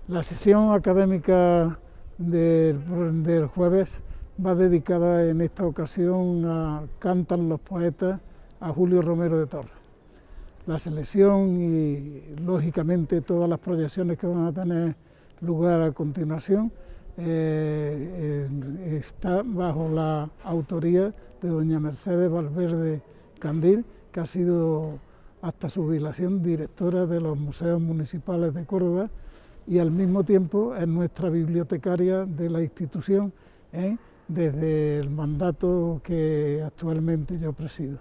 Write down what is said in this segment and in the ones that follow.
La sesión académica del jueves va dedicada en esta ocasión a Cantan los poetas, a Julio Romero de Torres. La selección y, lógicamente, todas las proyecciones que van a tener lugar a continuación está bajo la autoría de doña Mercedes Valverde Candil, que ha sido hasta su jubilación directora de los museos municipales de Córdoba y al mismo tiempo es nuestra bibliotecaria de la institución desde el mandato que actualmente yo presido.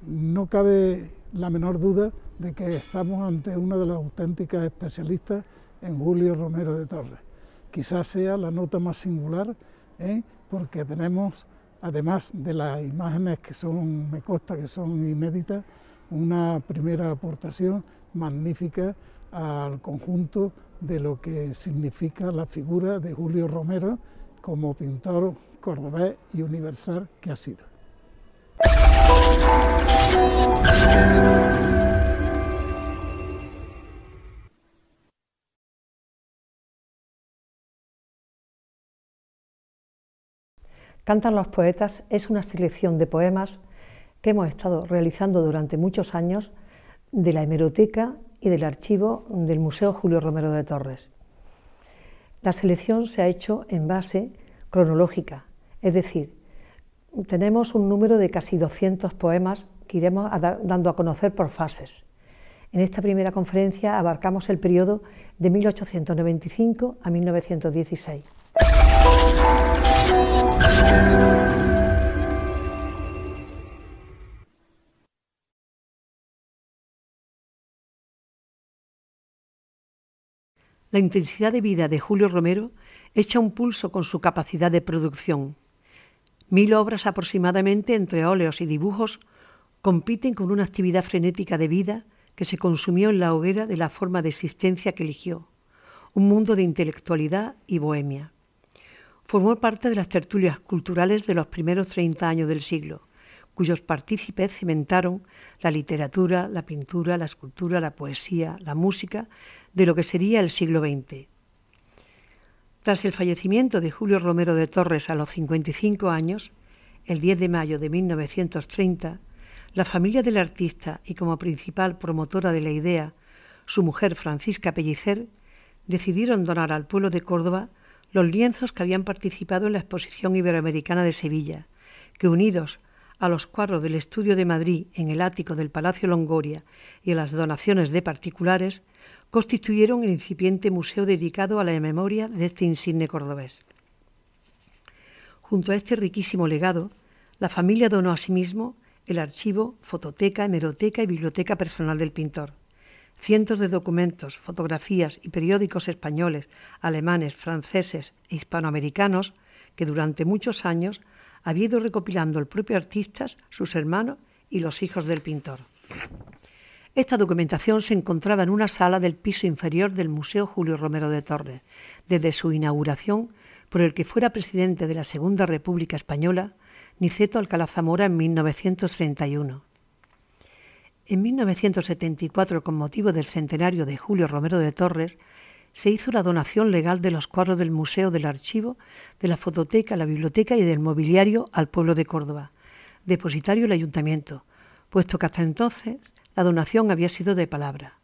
No cabe la menor duda de que estamos ante una de las auténticas especialistas en Julio Romero de Torres. Quizás sea la nota más singular, porque tenemos, además de las imágenes que son, me consta que son inéditas, una primera aportación magnífica al conjunto de lo que significa la figura de Julio Romero como pintor cordobés y universal que ha sido. Cantan los poetas es una selección de poemas que hemos estado realizando durante muchos años de la hemeroteca y del archivo del Museo Julio Romero de Torres. La selección se ha hecho en base cronológica, es decir, tenemos un número de casi 200 poemas que iremos dando a conocer por fases. En esta primera conferencia abarcamos el periodo de 1895 a 1916. La intensidad de vida de Julio Romero echa un pulso con su capacidad de producción. 1000 obras aproximadamente entre óleos y dibujos compiten con una actividad frenética de vida que se consumió en la hoguera de la forma de existencia que eligió, un mundo de intelectualidad y bohemia. Formó parte de las tertulias culturales de los primeros 30 años del siglo, cuyos partícipes cimentaron la literatura, la pintura, la escultura, la poesía, la música de lo que sería el siglo XX. Tras el fallecimiento de Julio Romero de Torres a los 55 años, el 10 de mayo de 1930, la familia del artista y como principal promotora de la idea, su mujer Francisca Pellicer, decidieron donar al pueblo de Córdoba los lienzos que habían participado en la Exposición Iberoamericana de Sevilla, que unidos a los cuadros del Estudio de Madrid en el ático del Palacio Longoria y a las donaciones de particulares, constituyeron el incipiente museo dedicado a la memoria de este insigne cordobés. Junto a este riquísimo legado, la familia donó asimismo el archivo, fototeca, hemeroteca y biblioteca personal del pintor. Cientos de documentos, fotografías y periódicos españoles, alemanes, franceses e hispanoamericanos que durante muchos años había ido recopilando el propio artista, sus hermanos y los hijos del pintor. Esta documentación se encontraba en una sala del piso inferior del Museo Julio Romero de Torres, desde su inauguración por el que fuera presidente de la Segunda República Española, Niceto Alcalá Zamora, en 1931. En 1974, con motivo del centenario de Julio Romero de Torres, se hizo la donación legal de los cuadros del museo, del archivo, de la fototeca, la biblioteca y del mobiliario al pueblo de Córdoba, depositario el ayuntamiento, puesto que hasta entonces la donación había sido de palabra.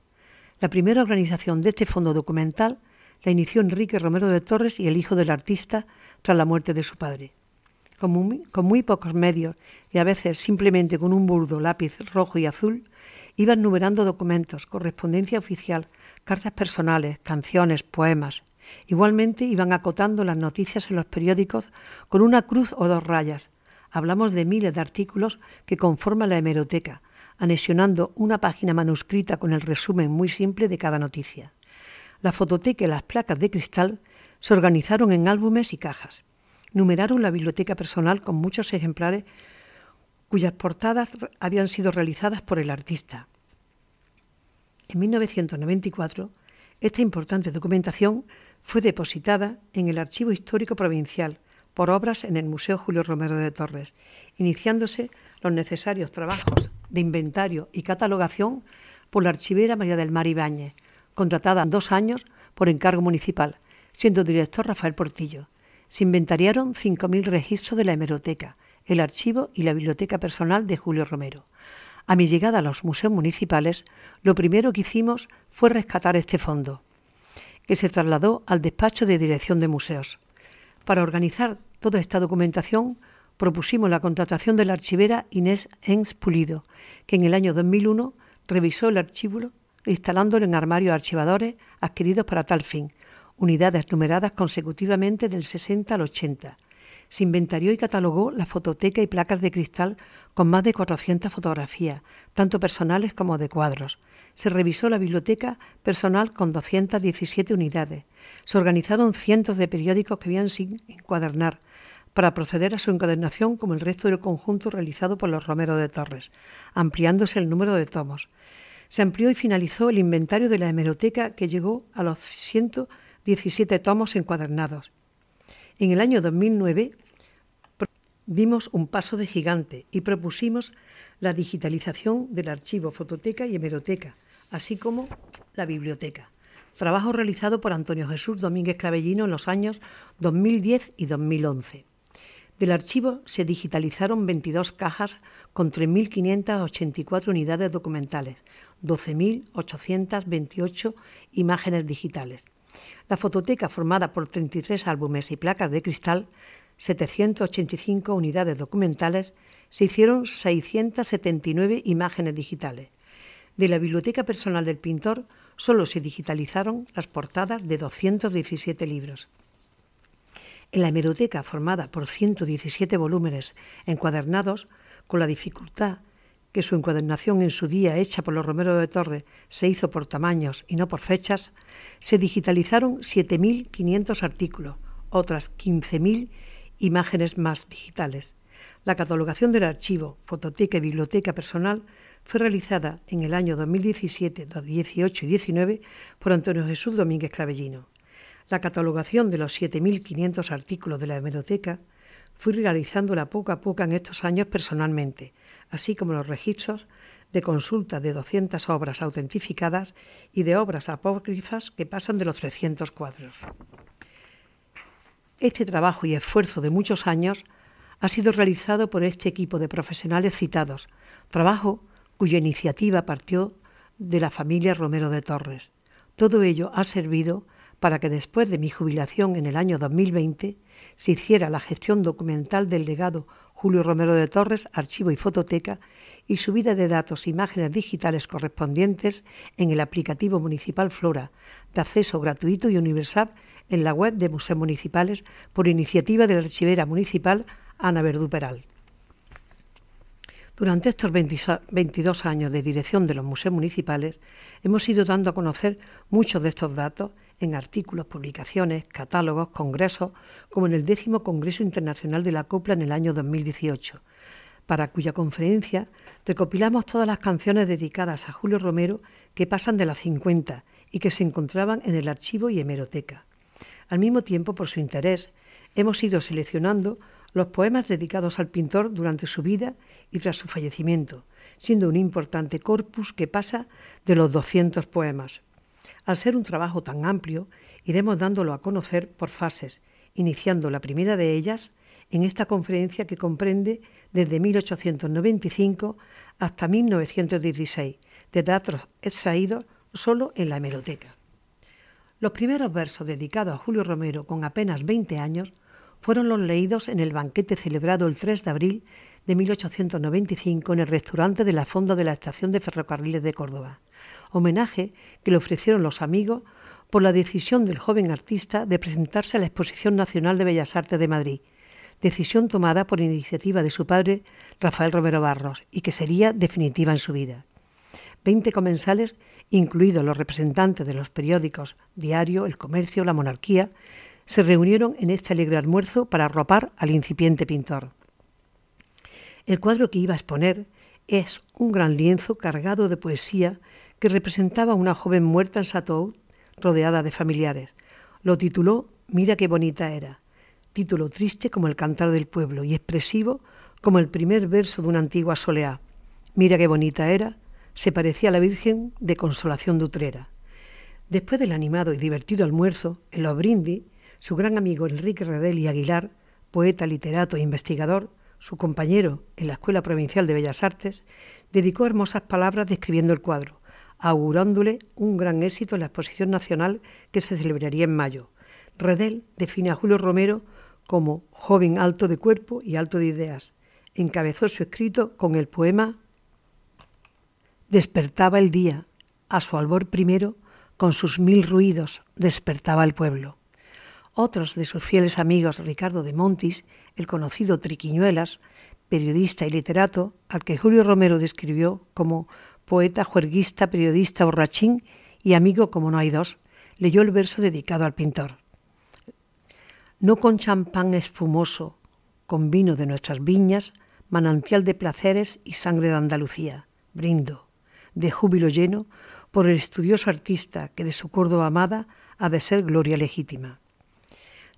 La primera organización de este fondo documental la inició Enrique Romero de Torres y el hijo del artista tras la muerte de su padre. Con muy pocos medios y a veces simplemente con un burdo lápiz rojo y azul, iban numerando documentos, correspondencia oficial, cartas personales, canciones, poemas. Igualmente iban acotando las noticias en los periódicos con una cruz o 2 rayas. Hablamos de miles de artículos que conforman la hemeroteca, anexionando una página manuscrita con el resumen muy simple de cada noticia. La fototeca y las placas de cristal se organizaron en álbumes y cajas. Numeraron la biblioteca personal con muchos ejemplares cuyas portadas habían sido realizadas por el artista. En 1994, esta importante documentación fue depositada en el Archivo Histórico Provincial por obras en el Museo Julio Romero de Torres, iniciándose los necesarios trabajos de inventario y catalogación por la archivera María del Mar Ibáñez, contratada 2 años por encargo municipal, siendo director Rafael Portillo. Se inventariaron 5.000 registros de la hemeroteca, el archivo y la biblioteca personal de Julio Romero. A mi llegada a los museos municipales, lo primero que hicimos fue rescatar este fondo, que se trasladó al despacho de dirección de museos. Para organizar toda esta documentación, propusimos la contratación de la archivera Inés Ens Pulido, que en el año 2001 revisó el archivo instalándolo en armarios archivadores adquiridos para tal fin, unidades numeradas consecutivamente del 60 al 80. Se inventarió y catalogó la fototeca y placas de cristal con más de 400 fotografías, tanto personales como de cuadros. Se revisó la biblioteca personal con 217 unidades. Se organizaron cientos de periódicos que habían sin encuadernar para proceder a su encuadernación como el resto del conjunto realizado por los Romero de Torres, ampliándose el número de tomos. Se amplió y finalizó el inventario de la hemeroteca que llegó a los 117 tomos encuadernados. En el año 2009 dimos un paso de gigante y propusimos la digitalización del archivo, fototeca y hemeroteca, así como la biblioteca. Trabajo realizado por Antonio Jesús Domínguez Clavellino en los años 2010 y 2011. Del archivo se digitalizaron 22 cajas con 3.584 unidades documentales, 12.828 imágenes digitales. La fototeca, formada por 33 álbumes y placas de cristal, 785 unidades documentales, se hicieron 679 imágenes digitales. De la biblioteca personal del pintor solo se digitalizaron las portadas de 217 libros. En la hemeroteca, formada por 117 volúmenes encuadernados, con la dificultad que su encuadernación en su día hecha por los Romero de Torres se hizo por tamaños y no por fechas, se digitalizaron 7.500 artículos, otras 15.000 imágenes más digitales. La catalogación del archivo, fototeca y biblioteca personal fue realizada en el año 2017, 2018 y 2019 por Antonio Jesús Domínguez Clavellino. La catalogación de los 7.500 artículos de la hemeroteca fui realizándola poco a poco en estos años personalmente, así como los registros de consulta de 200 obras autentificadas y de obras apócrifas que pasan de los 300 cuadros. Este trabajo y esfuerzo de muchos años ha sido realizado por este equipo de profesionales citados, trabajo cuya iniciativa partió de la familia Romero de Torres. Todo ello ha servido para que después de mi jubilación en el año 2020 se hiciera la gestión documental del legado Julio Romero de Torres, archivo y fototeca, y subida de datos e imágenes digitales correspondientes en el aplicativo municipal Flora, de acceso gratuito y universal en la web de museos municipales por iniciativa de la archivera municipal Ana Verdú Peral. Durante estos 22 años de dirección de los museos municipales hemos ido dando a conocer muchos de estos datos en artículos, publicaciones, catálogos, congresos, como en el 10º Congreso Internacional de la Copla en el año 2018, para cuya conferencia recopilamos todas las canciones dedicadas a Julio Romero que pasan de las 50 y que se encontraban en el archivo y hemeroteca. Al mismo tiempo, por su interés, hemos ido seleccionando los poemas dedicados al pintor durante su vida y tras su fallecimiento, siendo un importante corpus que pasa de los 200 poemas. Al ser un trabajo tan amplio, iremos dándolo a conocer por fases, iniciando la primera de ellas en esta conferencia que comprende desde 1895 hasta 1916, de datos extraídos solo en la hemeroteca. Los primeros versos dedicados a Julio Romero con apenas 20 años fueron los leídos en el banquete celebrado el 3 de abril de 1895 en el restaurante de la Fonda de la Estación de Ferrocarriles de Córdoba, homenaje que le ofrecieron los amigos por la decisión del joven artista de presentarse a la Exposición Nacional de Bellas Artes de Madrid, decisión tomada por iniciativa de su padre Rafael Romero Barros y que sería definitiva en su vida. 20 comensales, incluidos los representantes de los periódicos Diario, El Comercio, La Monarquía, se reunieron en este alegre almuerzo para arropar al incipiente pintor. El cuadro que iba a exponer es un gran lienzo cargado de poesía que representaba a una joven muerta en Satoud rodeada de familiares. Lo tituló Mira qué bonita era, título triste como el cantar del pueblo y expresivo como el primer verso de una antigua soleá. Mira qué bonita era, se parecía a la Virgen de Consolación de Utrera. Después del animado y divertido almuerzo, en los brindis, su gran amigo Enrique Redel y Aguilar, poeta, literato e investigador, su compañero en la Escuela Provincial de Bellas Artes, dedicó hermosas palabras describiendo el cuadro, augurándole un gran éxito en la exposición nacional que se celebraría en mayo. Redel define a Julio Romero como joven alto de cuerpo y alto de ideas. Encabezó su escrito con el poema Despertaba el día, a su albor primero, con sus 1000 ruidos, despertaba el pueblo. Otros de sus fieles amigos, Ricardo de Montis, el conocido Triquiñuelas, periodista y literato, al que Julio Romero describió como poeta, juerguista, periodista, borrachín y amigo como no hay dos, leyó el verso dedicado al pintor. No con champán espumoso, con vino de nuestras viñas, manantial de placeres y sangre de Andalucía, brindo, de júbilo lleno, por el estudioso artista que de su Córdoba amada ha de ser gloria legítima.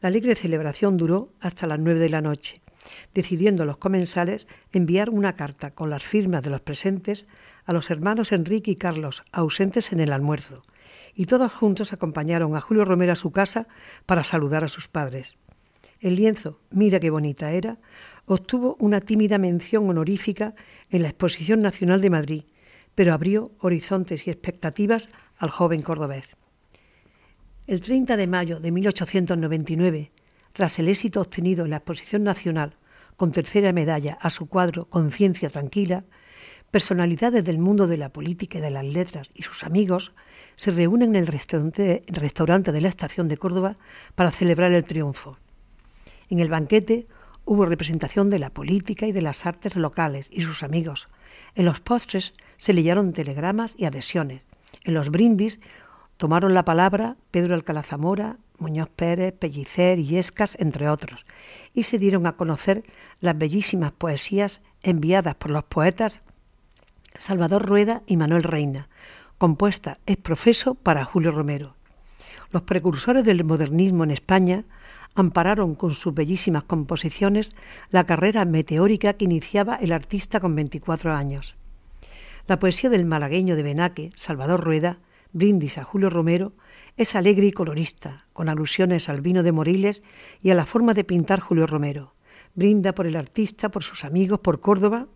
La alegre celebración duró hasta las 9 de la noche, decidiendo los comensales enviar una carta con las firmas de los presentes a los hermanos Enrique y Carlos, ausentes en el almuerzo, y todos juntos acompañaron a Julio Romero a su casa para saludar a sus padres. El lienzo, mira qué bonita era, obtuvo una tímida mención honorífica en la Exposición Nacional de Madrid, pero abrió horizontes y expectativas al joven cordobés. El 30 de mayo de 1899, tras el éxito obtenido en la Exposición Nacional con tercera medalla a su cuadro Conciencia Tranquila, personalidades del mundo de la política y de las letras y sus amigos se reúnen en el restaurante de la Estación de Córdoba para celebrar el triunfo. En el banquete hubo representación de la política y de las artes locales y sus amigos. En los postres se leyeron telegramas y adhesiones. En los brindis tomaron la palabra Pedro Alcalá Zamora, Muñoz Pérez, Pellicer y Escas, entre otros, y se dieron a conocer las bellísimas poesías enviadas por los poetas Salvador Rueda y Manuel Reina, compuestas ex profeso para Julio Romero. Los precursores del modernismo en España ampararon con sus bellísimas composiciones la carrera meteórica que iniciaba el artista con 24 años. La poesía del malagueño de Benaque, Salvador Rueda, Brindis a Julio Romero, es alegre y colorista, con alusiones al vino de Moriles y a la forma de pintar Julio Romero. Brinda por el artista, por sus amigos, por Córdoba.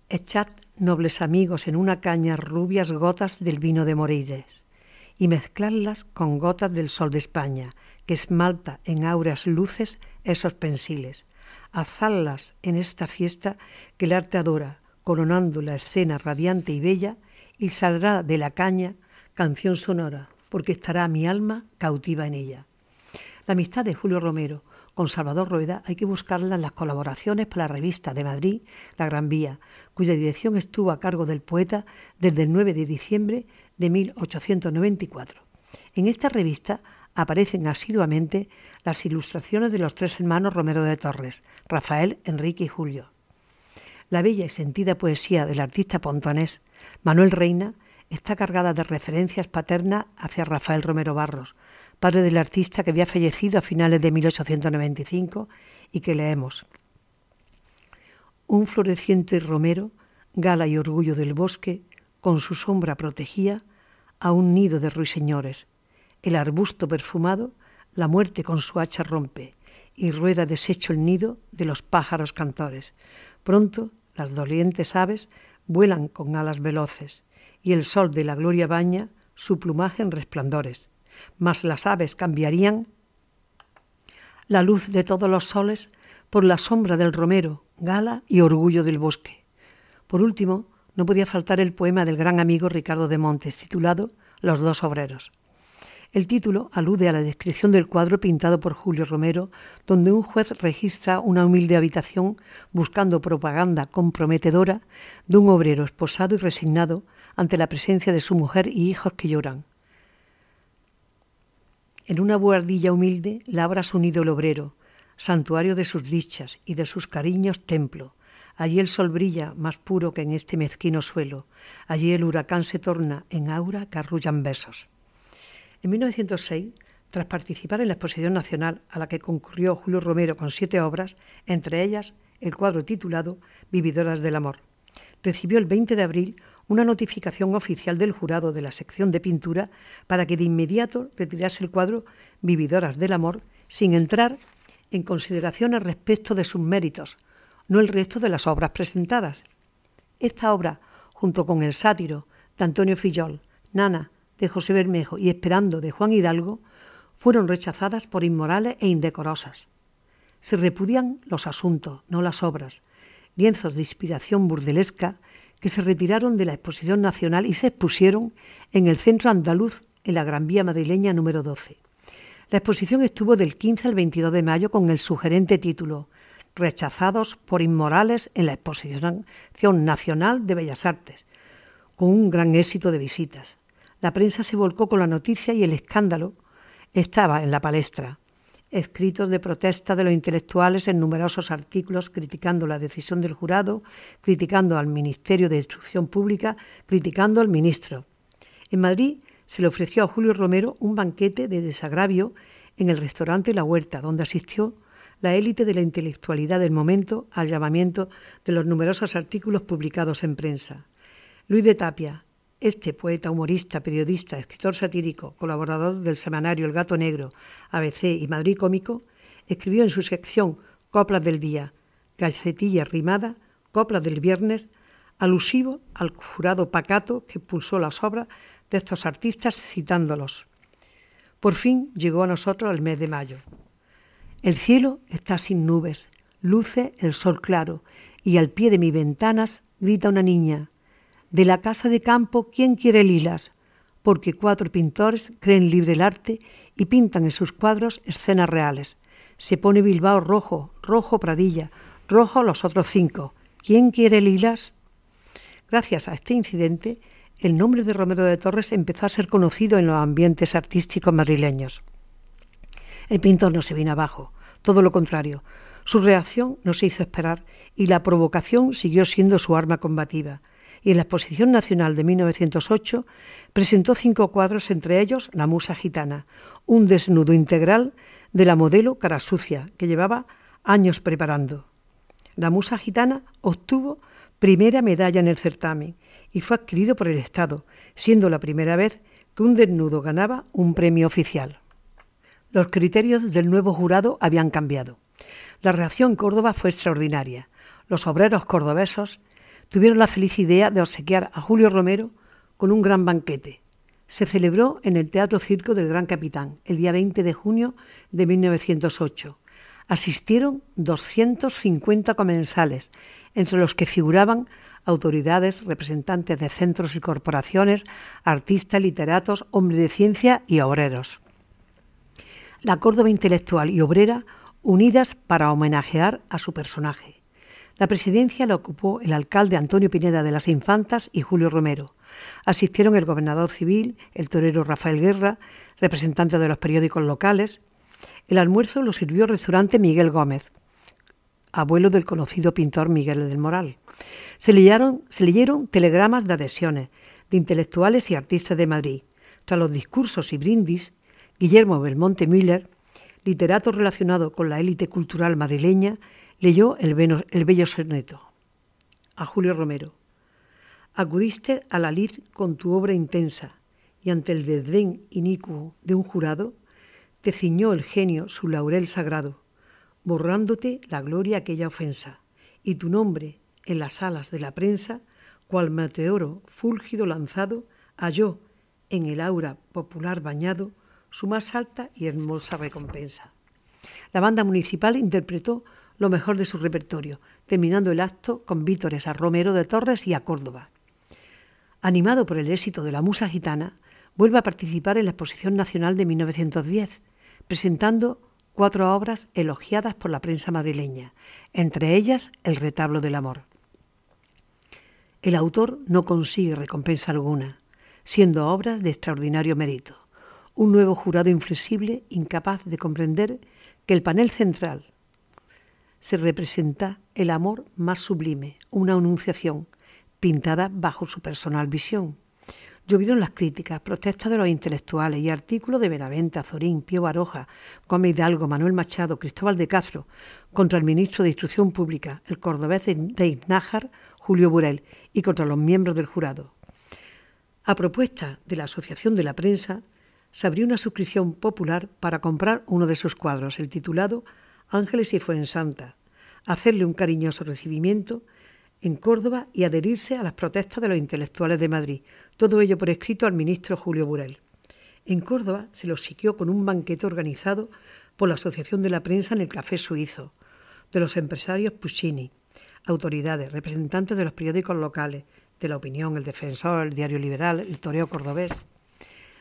Echad, nobles amigos, en una caña rubias gotas del vino de Moriles y mezcladlas con gotas del sol de España, que esmalta en áureas luces esos pensiles. Hazadlas en esta fiesta que el arte adora, coronando la escena radiante y bella, y saldrá de la caña canción sonora, porque estará mi alma cautiva en ella. La amistad de Julio Romero con Salvador Rueda hay que buscarla en las colaboraciones para la revista de Madrid, La Gran Vía, cuya dirección estuvo a cargo del poeta desde el 9 de diciembre de 1894. En esta revista aparecen asiduamente las ilustraciones de los tres hermanos Romero de Torres, Rafael, Enrique y Julio. La bella y sentida poesía del artista pontonés Manuel Reina está cargada de referencias paternas hacia Rafael Romero Barros, padre del artista que había fallecido a finales de 1895 y que leemos: un floreciente romero, gala y orgullo del bosque, con su sombra protegía a un nido de ruiseñores. El arbusto perfumado, la muerte con su hacha rompe, y rueda deshecho el nido de los pájaros cantores. Pronto las dolientes aves vuelan con alas veloces, y el sol de la gloria baña su plumaje en resplandores. Mas las aves cambiarían la luz de todos los soles por la sombra del romero, gala y orgullo del bosque. Por último, no podía faltar el poema del gran amigo Ricardo de Montis, titulado Los dos obreros. El título alude a la descripción del cuadro pintado por Julio Romero, donde un juez registra una humilde habitación buscando propaganda comprometedora de un obrero esposado y resignado ante la presencia de su mujer y hijos que lloran. En una buhardilla humilde labra su nido el obrero, santuario de sus dichas y de sus cariños templo. Allí el sol brilla más puro que en este mezquino suelo. Allí el huracán se torna en aura que arrullan besos. En 1906, tras participar en la Exposición Nacional a la que concurrió Julio Romero con 7 obras, entre ellas el cuadro titulado Vividoras del Amor, recibió el 20 de abril una notificación oficial del jurado de la sección de pintura para que de inmediato retirase el cuadro Vividoras del Amor, sin entrar en consideraciones respecto de sus méritos, no el resto de las obras presentadas. Esta obra, junto con El Sátiro, de Antonio Fillol, Nana, de José Bermejo y Esperando, de Juan Hidalgo, fueron rechazadas por inmorales e indecorosas. Se repudian los asuntos, no las obras, lienzos de inspiración burdelesca que se retiraron de la Exposición Nacional y se expusieron en el Centro Andaluz, en la Gran Vía madrileña número 12. La exposición estuvo del 15 al 22 de mayo con el sugerente título «Rechazados por inmorales en la Exposición Nacional de Bellas Artes», con un gran éxito de visitas. La prensa se volcó con la noticia y el escándalo estaba en la palestra. Escritos de protesta de los intelectuales en numerosos artículos criticando la decisión del jurado, criticando al Ministerio de Instrucción Pública, criticando al ministro. En Madrid se le ofreció a Julio Romero un banquete de desagravio en el restaurante La Huerta, donde asistió la élite de la intelectualidad del momento al llamamiento de los numerosos artículos publicados en prensa. Luis de Tapia, este poeta, humorista, periodista, escritor satírico, colaborador del semanario El Gato Negro, ABC y Madrid Cómico, escribió en su sección Coplas del Día, Gacetilla Rimada, Coplas del Viernes, alusivo al jurado pacato que expulsó las obras de estos artistas citándolos. Por fin llegó a nosotros el mes de mayo. El cielo está sin nubes, luce el sol claro y al pie de mis ventanas grita una niña: «De la casa de campo, ¿quién quiere lilas?», porque 4 pintores creen libre el arte y pintan en sus cuadros escenas reales. Se pone Bilbao rojo, rojo Pradilla, rojo los otros 5. ¿Quién quiere lilas? Gracias a este incidente, el nombre de Romero de Torres empezó a ser conocido en los ambientes artísticos madrileños. El pintor no se vino abajo, todo lo contrario. Su reacción no se hizo esperar y la provocación siguió siendo su arma combativa. Y en la Exposición Nacional de 1908 presentó 5 cuadros, entre ellos La Musa Gitana, un desnudo integral de la modelo Cara Sucia, que llevaba años preparando. La Musa Gitana obtuvo primera medalla en el certamen y fue adquirido por el Estado, siendo la primera vez que un desnudo ganaba un premio oficial. Los criterios del nuevo jurado habían cambiado. La reacción en Córdoba fue extraordinaria. Los obreros cordobesos tuvieron la feliz idea de obsequiar a Julio Romero con un gran banquete. Se celebró en el Teatro Circo del Gran Capitán, el día 20 de junio de 1908. Asistieron 250 comensales, entre los que figuraban autoridades, representantes de centros y corporaciones, artistas, literatos, hombres de ciencia y obreros. La Córdoba intelectual y obrera unidas para homenajear a su personaje. La presidencia la ocupó el alcalde Antonio Pineda de las Infantas y Julio Romero. Asistieron el gobernador civil, el torero Rafael Guerra, representantes de los periódicos locales. El almuerzo lo sirvió el restaurante Miguel Gómez, abuelo del conocido pintor Miguel del Moral. Se leyeron telegramas de adhesiones de intelectuales y artistas de Madrid. Tras los discursos y brindis, Guillermo Belmonte Müller, literato relacionado con la élite cultural madrileña, leyó el bello soneto a Julio Romero. Acudiste a la lid con tu obra intensa y ante el desdén inicuo de un jurado, te ciñó el genio su laurel sagrado, borrándote la gloria aquella ofensa, y tu nombre en las alas de la prensa, cual meteoro fúlgido lanzado, halló en el aura popular bañado su más alta y hermosa recompensa. La banda municipal interpretó lo mejor de su repertorio, terminando el acto con vítores a Romero de Torres y a Córdoba. Animado por el éxito de La Musa Gitana, vuelve a participar en la Exposición Nacional de 1910, presentando 4 obras elogiadas por la prensa madrileña, entre ellas El retablo del amor. El autor no consigue recompensa alguna, siendo obras de extraordinario mérito. Un nuevo jurado inflexible, incapaz de comprender que el panel central se representa el amor más sublime, una anunciación, pintada bajo su personal visión. Llovieron las críticas, protestas de los intelectuales y artículos de Benavente, Azorín, Pío Baroja, Gómez Hidalgo, Manuel Machado, Cristóbal de Castro, contra el ministro de Instrucción Pública, el cordobés de Iznájar, Julio Burel, y contra los miembros del jurado. A propuesta de la Asociación de la Prensa, se abrió una suscripción popular para comprar uno de sus cuadros, el titulado Ángeles y Fuensanta, hacerle un cariñoso recibimiento en Córdoba y adherirse a las protestas de los intelectuales de Madrid, todo ello por escrito al ministro Julio Burel. En Córdoba se lo obsequió con un banquete organizado por la Asociación de la Prensa en el Café Suizo, de los empresarios Puccini, autoridades, representantes de los periódicos locales, de La Opinión, El Defensor, El Diario Liberal, El Toreo Cordobés,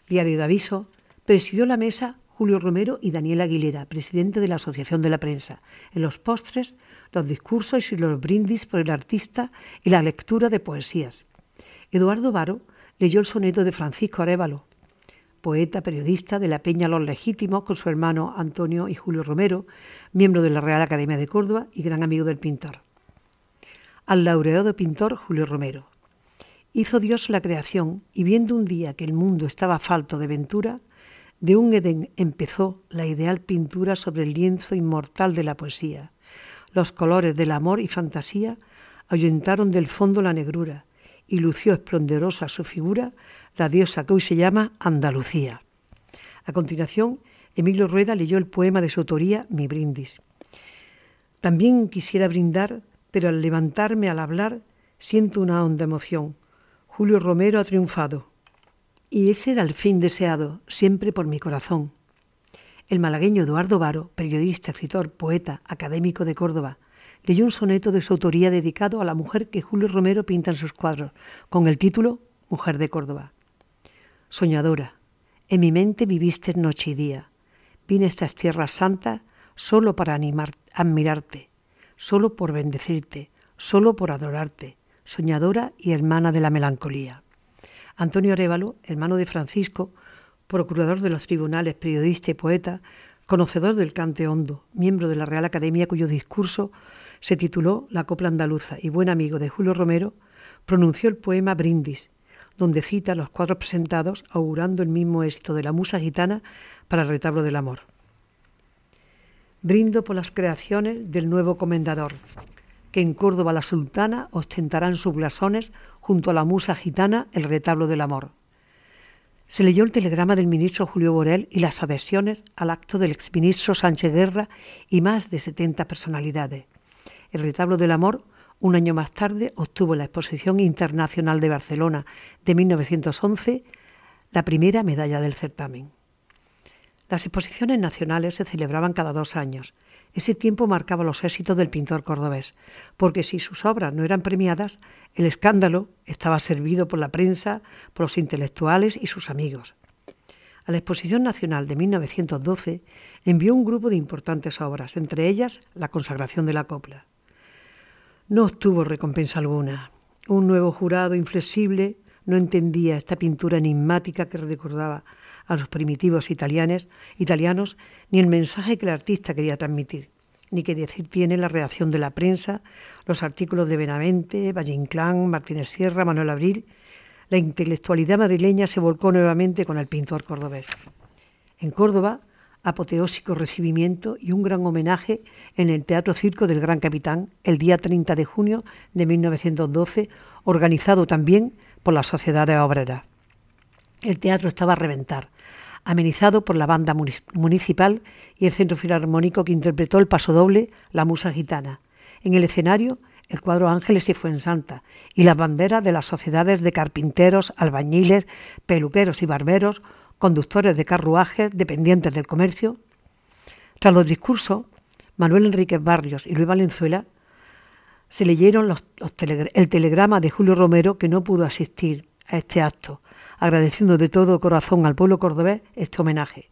Diario de Aviso. Presidió la mesa Julio Romero y Daniel Aguilera, presidente de la Asociación de la Prensa. En los postres, los discursos y los brindis por el artista y la lectura de poesías. Eduardo Varo leyó el soneto de Francisco Arévalo, poeta, periodista de la Peña Los Legítimos, con su hermano Antonio y Julio Romero, miembro de la Real Academia de Córdoba y gran amigo del pintor. Al laureado pintor Julio Romero. Hizo Dios la creación y viendo un día que el mundo estaba falto de ventura, de un Edén empezó la ideal pintura sobre el lienzo inmortal de la poesía. Los colores del amor y fantasía ahuyentaron del fondo la negrura y lució esplendorosa su figura la diosa que hoy se llama Andalucía. A continuación, Emilio Rueda leyó el poema de su autoría, Mi brindis. También quisiera brindar, pero al levantarme al hablar siento una honda emoción. Julio Romero ha triunfado. Y ese era el fin deseado, siempre por mi corazón. El malagueño Eduardo Varo, periodista, escritor, poeta, académico de Córdoba, leyó un soneto de su autoría dedicado a la mujer que Julio Romero pinta en sus cuadros, con el título Mujer de Córdoba. Soñadora, en mi mente viviste noche y día. Vine a estas tierras santas solo para admirarte, solo por bendecirte, solo por adorarte, soñadora y hermana de la melancolía. Antonio Arévalo, hermano de Francisco, procurador de los tribunales, periodista y poeta, conocedor del cante hondo, miembro de la Real Academia cuyo discurso se tituló La copla andaluza y buen amigo de Julio Romero, pronunció el poema Brindis, donde cita los cuadros presentados augurando el mismo éxito de la musa gitana para el retablo del amor. Brindo por las creaciones del nuevo comendador, que en Córdoba la sultana ostentarán sus blasones junto a la musa gitana el retablo del amor. Se leyó el telegrama del ministro Julio Burel y las adhesiones al acto del exministro Sánchez Guerra y más de 70 personalidades. El retablo del amor, un año más tarde, obtuvo en la Exposición Internacional de Barcelona de 1911 la primera medalla del certamen. Las exposiciones nacionales se celebraban cada 2 años. Ese tiempo marcaba los éxitos del pintor cordobés, porque si sus obras no eran premiadas, el escándalo estaba servido por la prensa, por los intelectuales y sus amigos. A la Exposición Nacional de 1912 envió un grupo de importantes obras, entre ellas La consagración de la copla. No obtuvo recompensa alguna. Un nuevo jurado inflexible no entendía esta pintura enigmática que recordaba a los primitivos italianos, ni el mensaje que el artista quería transmitir, ni qué decir tiene la reacción de la prensa, los artículos de Benavente, Valle Inclán, Martínez Sierra, Manuel Abril. La intelectualidad madrileña se volcó nuevamente con el pintor cordobés. En Córdoba, apoteósico recibimiento y un gran homenaje en el Teatro Circo del Gran Capitán el día 30 de junio de 1912, organizado también por las sociedades obreras. El teatro estaba a reventar, amenizado por la banda municipal y el Centro Filarmónico que interpretó el pasodoble La Musa Gitana. En el escenario, el cuadro Ángeles y Fuensanta y las banderas de las sociedades de carpinteros, albañiles, peluqueros y barberos, conductores de carruajes, dependientes del comercio. Tras los discursos, Manuel Enríquez Barrios y Luis Valenzuela se leyeron el telegrama de Julio Romero, que no pudo asistir a este acto, agradeciendo de todo corazón al pueblo cordobés este homenaje.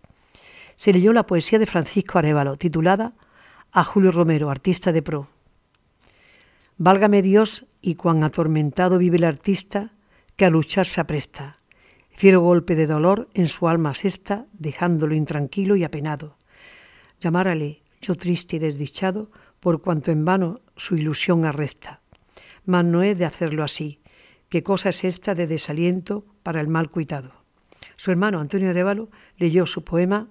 Se leyó la poesía de Francisco Arévalo, titulada A Julio Romero, artista de pro. Válgame Dios y cuán atormentado vive el artista que a luchar se apresta. Fiero golpe de dolor en su alma asesta, dejándolo intranquilo y apenado. Llamárale yo triste y desdichado, por cuanto en vano su ilusión arresta. Mas no he de hacerlo así. ¿Qué cosa es esta de desaliento para el mal cuitado? Su hermano Antonio Arévalo leyó su poema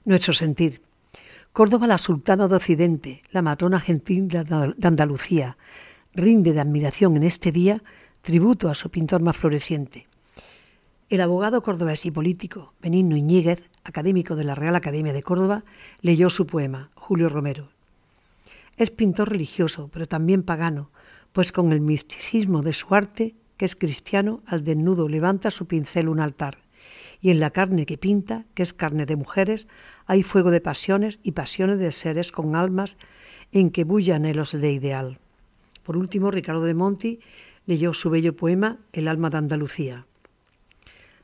Nuestro sentir. Córdoba, la sultana de Occidente, la matrona gentil de Andalucía, rinde de admiración en este día tributo a su pintor más floreciente. El abogado cordobés y político Benigno Iñiguez, académico de la Real Academia de Córdoba, leyó su poema, Julio Romero. Es pintor religioso, pero también pagano, pues con el misticismo de su arte, que es cristiano, al desnudo levanta su pincel un altar, y en la carne que pinta, que es carne de mujeres, hay fuego de pasiones y pasiones de seres con almas en que bulla anhelos de ideal. Por último, Ricardo de Monti leyó su bello poema El alma de Andalucía.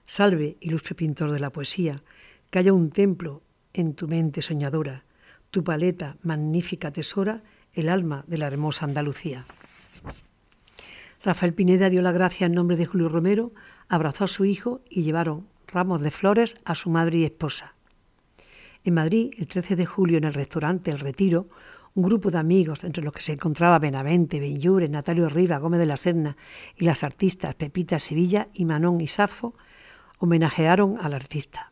Salve, ilustre pintor de la poesía, que haya un templo en tu mente soñadora, tu paleta magnífica tesora, el alma de la hermosa Andalucía. Rafael Pineda dio la gracia en nombre de Julio Romero, abrazó a su hijo y llevaron ramos de flores a su madre y esposa. En Madrid, el 13 de julio, en el restaurante El Retiro, un grupo de amigos, entre los que se encontraba Benavente, Benlliure, Natalio Riva, Gómez de la Serna y las artistas Pepita Sevilla y Manon y Safo, homenajearon al artista.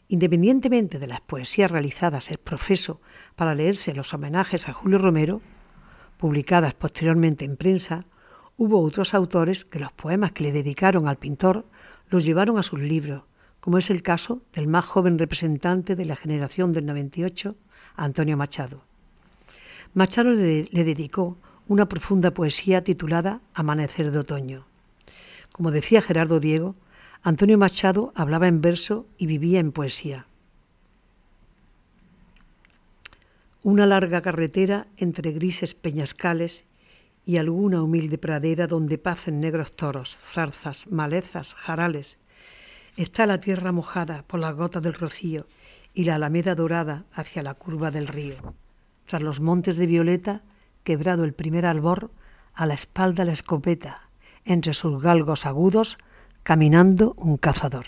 Independientemente de las poesías realizadas ex profeso para leerse los homenajes a Julio Romero, publicadas posteriormente en prensa, hubo otros autores que los poemas que le dedicaron al pintor los llevaron a sus libros, como es el caso del más joven representante de la generación del 98, Antonio Machado. Machado le dedicó una profunda poesía titulada Amanecer de otoño. Como decía Gerardo Diego, Antonio Machado hablaba en verso y vivía en poesía. Una larga carretera entre grises peñascales y alguna humilde pradera donde pacen negros toros, zarzas, malezas, jarales. Está la tierra mojada por las gotas del rocío y la alameda dorada hacia la curva del río. Tras los montes de violeta, quebrado el primer albor, a la espalda la escopeta, entre sus galgos agudos, caminando un cazador.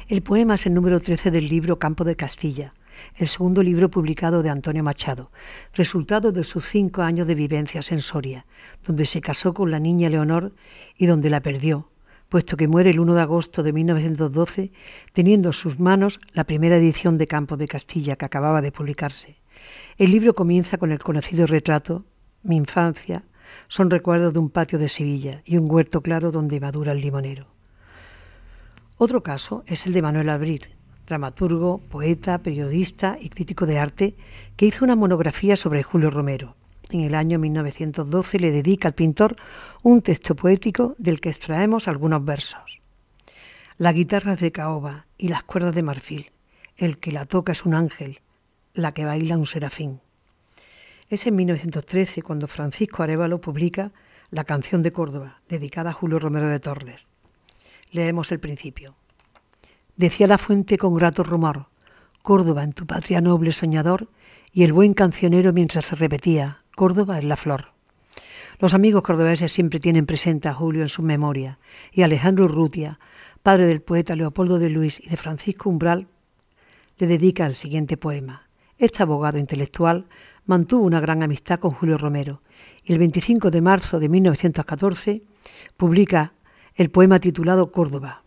El poema es el número 13 del libro Campo de Castilla, el segundo libro publicado de Antonio Machado, resultado de sus 5 años de vivencias en Soria, donde se casó con la niña Leonor y donde la perdió, puesto que muere el 1 de agosto de 1912, teniendo en sus manos la primera edición de Campo de Castilla que acababa de publicarse. El libro comienza con el conocido retrato Mi infancia son recuerdos de un patio de Sevilla y un huerto claro donde madura el limonero. Otro caso es el de Manuel Abril, dramaturgo, poeta, periodista y crítico de arte, que hizo una monografía sobre Julio Romero. En el año 1912 le dedica al pintor un texto poético del que extraemos algunos versos. La guitarra es de caoba y las cuerdas de marfil. El que la toca es un ángel, la que baila un serafín. Es en 1913 cuando Francisco Arévalo publica La canción de Córdoba, dedicada a Julio Romero de Torres. Leemos el principio. Decía la fuente con grato rumor, Córdoba en tu patria noble soñador, y el buen cancionero mientras se repetía, Córdoba es la flor. Los amigos cordobeses siempre tienen presente a Julio en su memoria, y Alejandro Urrutia, padre del poeta Leopoldo de Luis y de Francisco Umbral, le dedica el siguiente poema. Este abogado intelectual mantuvo una gran amistad con Julio Romero y el 25 de marzo de 1914 publica el poema titulado Córdoba.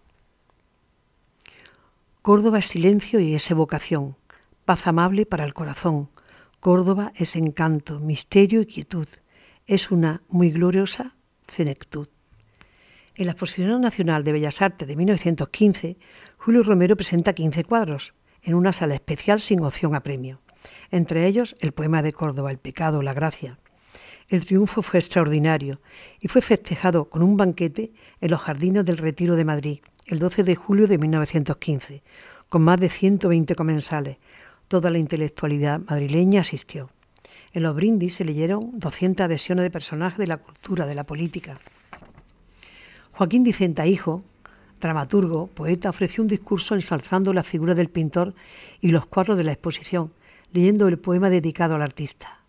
Córdoba es silencio y es evocación, paz amable para el corazón. Córdoba es encanto, misterio y quietud. Es una muy gloriosa senectud. En la Exposición Nacional de Bellas Artes de 1915, Julio Romero presenta 15 cuadros en una sala especial sin opción a premio. Entre ellos, el poema de Córdoba, El pecado, la gracia. El triunfo fue extraordinario y fue festejado con un banquete en los Jardines del Retiro de Madrid, el 12 de julio de 1915, con más de 120 comensales. Toda la intelectualidad madrileña asistió. En los brindis se leyeron 200 adhesiones de personajes de la cultura, de la política. Joaquín Dicenta Hijo, dramaturgo, poeta, ofreció un discurso ensalzando la figura del pintor y los cuadros de la exposición, leyendo el poema dedicado al artista.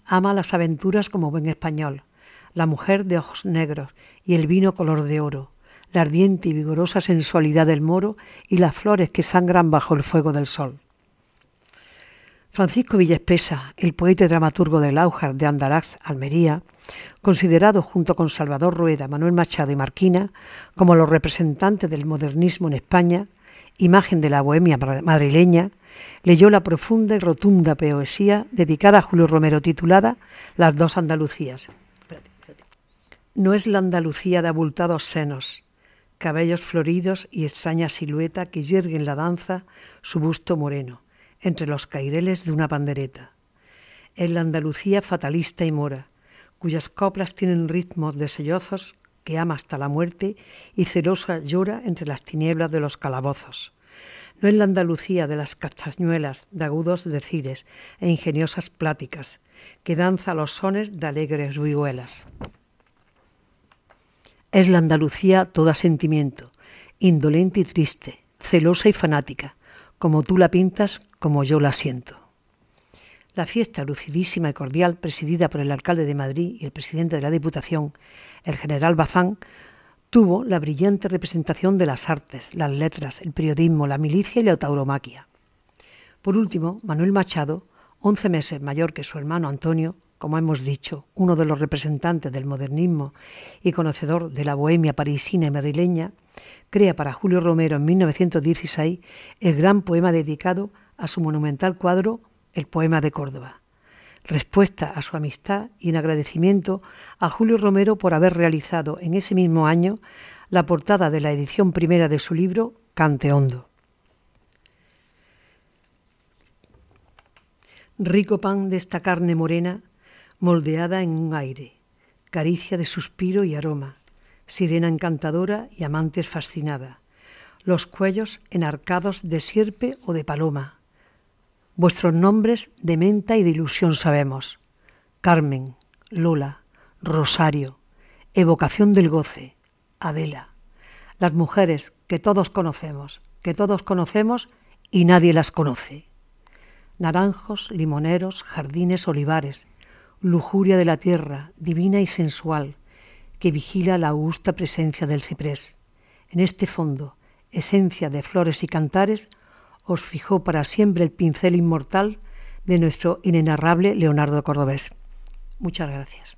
Ama las aventuras como buen español, la mujer de ojos negros y el vino color de oro, la ardiente y vigorosa sensualidad del moro y las flores que sangran bajo el fuego del sol. Francisco Villaespesa, el poeta y dramaturgo del Aujar de Andarax, Almería, considerado junto con Salvador Rueda, Manuel Machado y Marquina como los representantes del modernismo en España, imagen de la bohemia madrileña, leyó la profunda y rotunda poesía dedicada a Julio Romero titulada Las dos Andalucías. No es la Andalucía de abultados senos, cabellos floridos y extraña silueta que yergue en la danza su busto moreno, entre los caireles de una pandereta. Es la Andalucía fatalista y mora, cuyas coplas tienen ritmos de sollozos que ama hasta la muerte y celosa llora entre las tinieblas de los calabozos. No es la Andalucía de las castañuelas, de agudos decires e ingeniosas pláticas, que danza los sones de alegres vihuelas. Es la Andalucía toda sentimiento, indolente y triste, celosa y fanática, como tú la pintas, como yo la siento. La fiesta lucidísima y cordial, presidida por el alcalde de Madrid y el presidente de la Diputación, el general Bazán, tuvo la brillante representación de las artes, las letras, el periodismo, la milicia y la tauromaquia. Por último, Manuel Machado, 11 meses mayor que su hermano Antonio, como hemos dicho, uno de los representantes del modernismo y conocedor de la bohemia parisina y madrileña, crea para Julio Romero en 1916 el gran poema dedicado a su monumental cuadro El poema de Córdoba, respuesta a su amistad y en agradecimiento a Julio Romero por haber realizado en ese mismo año la portada de la edición primera de su libro Cante Hondo. Rico pan de esta carne morena, moldeada en un aire, caricia de suspiro y aroma, sirena encantadora y amantes fascinada, los cuellos enarcados de sierpe o de paloma. Vuestros nombres de menta y de ilusión sabemos: Carmen, Lola, Rosario, evocación del goce, Adela, las mujeres que todos conocemos y nadie las conoce. Naranjos, limoneros, jardines, olivares, lujuria de la tierra, divina y sensual, que vigila la augusta presencia del ciprés. En este fondo, esencia de flores y cantares, os fijó para siempre el pincel inmortal de nuestro inenarrable Leonardo Cordobés. Muchas gracias.